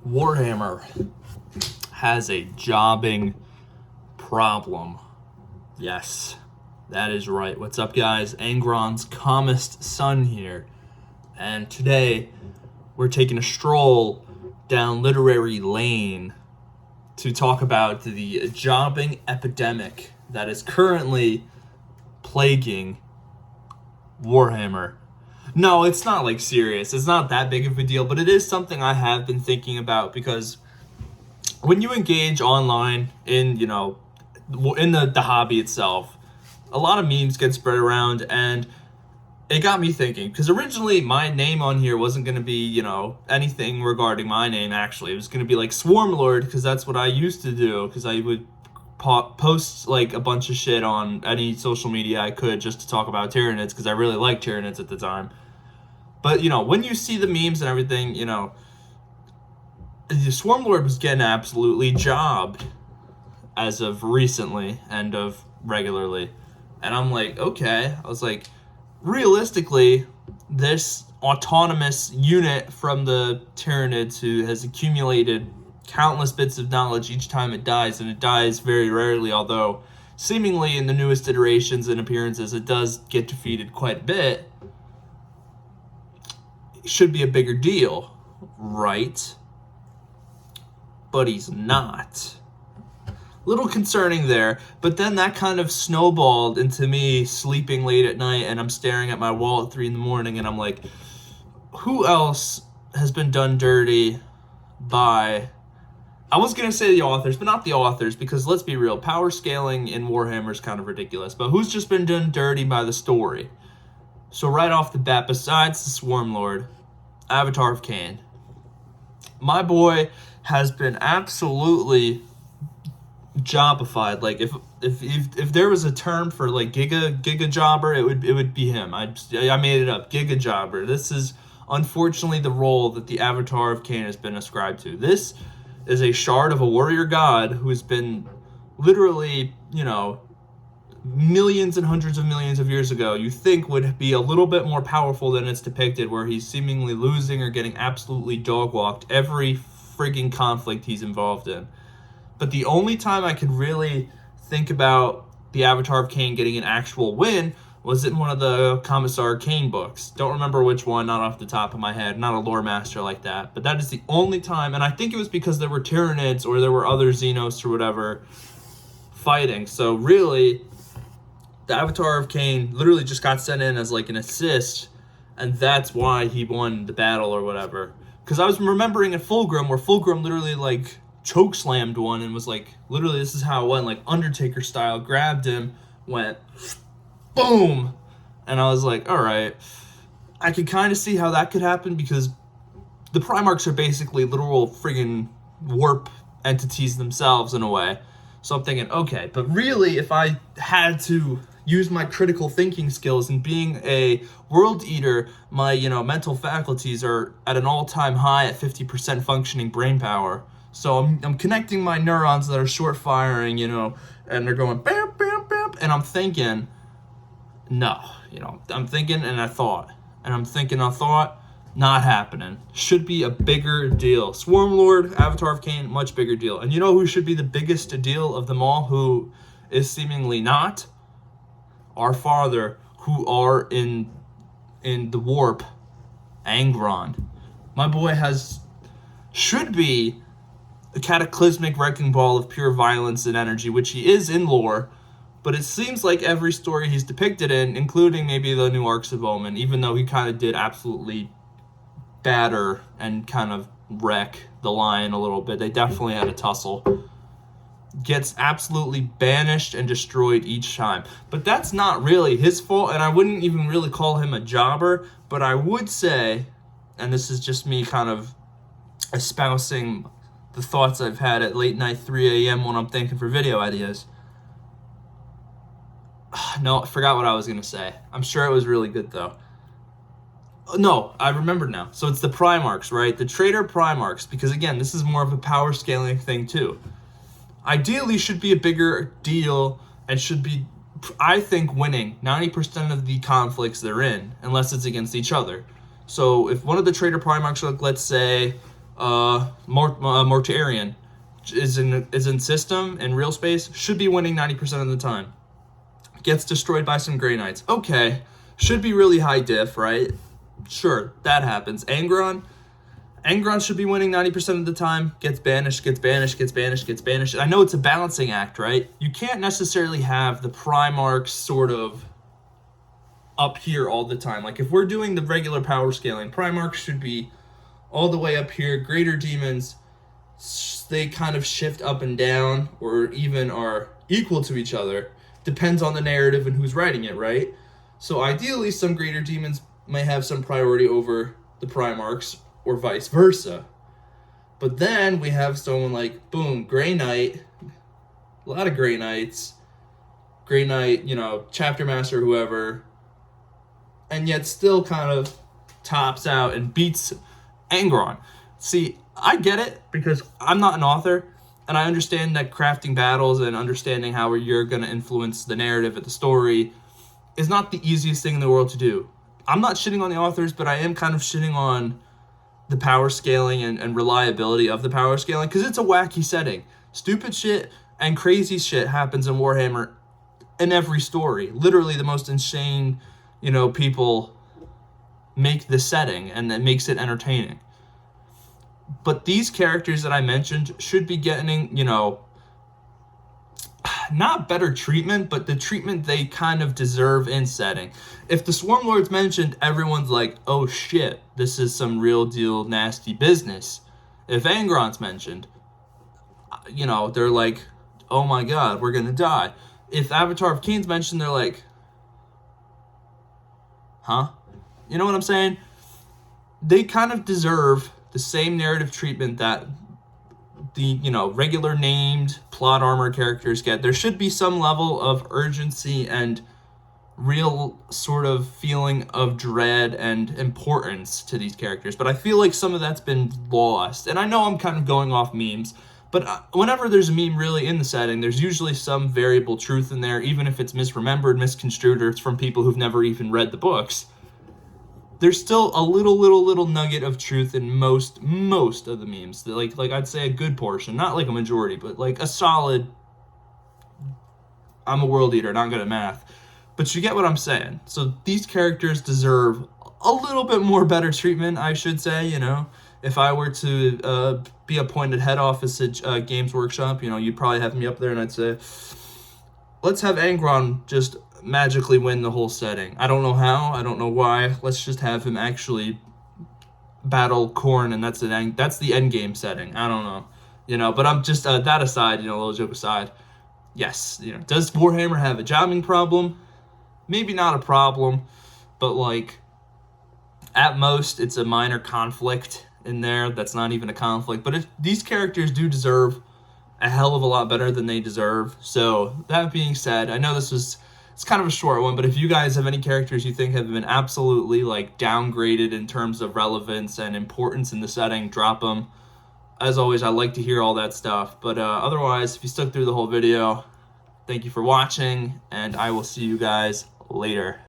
Warhamer has a jobbing problem. Yes, that is right. What's up, guys? Angron's calmest son here. And today, we're taking a stroll down literary lane to talk about the jobbing epidemic that is currently plaguing Warhammer. No, it's not like serious. It's not that big of a deal, but it is something I have been thinking about because when you engage online in, in the hobby itself, a lot of memes get spread around, and it got me thinking, because originally my name on here wasn't going to be, anything regarding my name, actually. It was going to be like Swarmlord, because that's what I used to do, because I would post like a bunch of shit on any social media I could just to talk about Tyranids, because I really liked Tyranids at the time. But, when you see the memes and everything, the Swarmlord was getting absolutely jobbed as of recently and of regularly. And I'm like, okay. I was like, realistically, this autonomous unit from the Tyranids who has accumulated countless bits of knowledge each time it dies, and it dies very rarely, although seemingly in the newest iterations and appearances it does get defeated quite a bit, should be a bigger deal, right? But he's not. Little concerning there, but then that kind of snowballed into me sleeping late at night, and I'm staring at my wall at 3 a.m, and I'm like, who else has been done dirty by... I was going to say the authors, but not the authors, because let's be real, power scaling in Warhammer is kind of ridiculous, but who's just been done dirty by the story? So right off the bat, besides the Swarmlord, Avatar of Khaine, my boy has been absolutely jobified. Like if there was a term for like giga jobber, it would be him. I made it up, giga jobber. This is unfortunately the role that the Avatar of Khaine has been ascribed to. This is a shard of a warrior god who has been literally, millions and hundreds of millions of years ago, you think would be a little bit more powerful than it's depicted, where he's seemingly losing or getting absolutely dog-walked every frigging conflict he's involved in. But the only time I could really think about the Avatar of Khaine getting an actual win was in one of the Commissar Khaine books. Don't remember which one, not off the top of my head. Not a lore master like that. But that is the only time, and I think it was because there were Tyranids or there were other Xenos or whatever fighting. So really, the Avatar of Khaine literally just got sent in as like an assist, and that's why he won the battle or whatever. Because I was remembering at Fulgrim, where Fulgrim literally like chokeslammed one and was like, literally this is how it went, like Undertaker style, grabbed him, went boom, and I was like, all right, I could kind of see how that could happen, because the Primarchs are basically literal friggin' warp entities themselves in a way. So I'm thinking, okay, but really, if I had to use my critical thinking skills, and being a world eater, my mental faculties are at an all-time high at 50% functioning brain power. So I'm connecting my neurons that are short firing, and they're going bam, bam, bam, and I'm thinking, no, I'm thinking and I thought, and I'm thinking I thought, not happening. Should be a bigger deal. Swarmlord, Avatar of Khaine, much bigger deal. And you know who should be the biggest deal of them all, who is seemingly not? Our father, who are in the warp, Angron. My boy should be a cataclysmic wrecking ball of pure violence and energy, which he is in lore, but it seems like every story he's depicted in, including maybe the new Arcs of Omen, even though he kind of did absolutely batter and kind of wreck the Lion a little bit, they definitely had a tussle, gets absolutely banished and destroyed each time. But that's not really his fault, and I wouldn't even really call him a jobber, but I would say, and this is just me kind of espousing the thoughts I've had at late night 3 a.m. when I'm thinking for video ideas. No, I forgot what I was going to say. I'm sure it was really good, though. No, I remembered now. So it's the Primarchs, right? The Traitor Primarchs, because again, this is more of a power scaling thing, too. Ideally, should be a bigger deal and should be, I think, winning 90% of the conflicts they're in, unless it's against each other. So if one of the Traitor Primarchs, like, let's say, Mortarion is in system in real space, should be winning 90% of the time. Gets destroyed by some Grey Knights. Okay, should be really high diff, right? Sure, that happens. Angron should be winning 90% of the time. Gets banished, gets banished, gets banished, gets banished. I know it's a balancing act, right? You can't necessarily have the Primarchs sort of up here all the time. Like if we're doing the regular power scaling, Primarchs should be all the way up here. Greater Demons, they kind of shift up and down, or even are equal to each other. Depends on the narrative and who's writing it, right? So ideally, some Greater Demons may have some priority over the Primarchs, or vice versa. But then we have someone like, boom, Grey Knight, a lot of Grey Knights, Grey Knight, Chapter Master, whoever, and yet still kind of tops out and beats Angron. See, I get it, because I'm not an author, and I understand that crafting battles and understanding how you're going to influence the narrative of the story is not the easiest thing in the world to do. I'm not shitting on the authors, but I am kind of shitting on the power scaling and reliability of the power scaling, because it's a wacky setting. Stupid shit and crazy shit happens in Warhammer in every story. Literally the most insane, people make the setting, and that makes it entertaining. But these characters that I mentioned should be getting, not better treatment, but the treatment they kind of deserve in setting. If the Swarm Lord's mentioned, everyone's like, oh shit, this is some real deal nasty business. If Angron's mentioned, they're like, oh my god, we're gonna die. If Avatar of Kane's mentioned, they're like, huh? You know what I'm saying? They kind of deserve the same narrative treatment that the, regular named plot armor characters get. There should be some level of urgency and real sort of feeling of dread and importance to these characters. But I feel like some of that's been lost. And I know I'm kind of going off memes, but whenever there's a meme really in the setting, there's usually some variable truth in there, even if it's misremembered, misconstrued, or it's from people who've never even read the books. There's still a little nugget of truth in most of the memes. Like I'd say a good portion, not like a majority, but like a solid. I'm a world eater, not good at math, but you get what I'm saying. So these characters deserve a little bit more better treatment, I should say. If I were to be appointed head office at Games Workshop, you'd probably have me up there, and I'd say, let's have Angron just magically win the whole setting. I don't know how, I don't know why. Let's just have him actually battle Khorne, and that's the end game setting. I don't know, but I'm just that aside, little joke aside. Yes, does Warhammer have a jobbing problem? Maybe not a problem, but like at most it's a minor conflict in there. That's not even a conflict. But these characters do deserve a hell of a lot better than they deserve. So that being said, I know it's kind of a short one, but if you guys have any characters you think have been absolutely like downgraded in terms of relevance and importance in the setting, drop them. As always, I like to hear all that stuff. But otherwise, if you stuck through the whole video, thank you for watching, and I will see you guys later.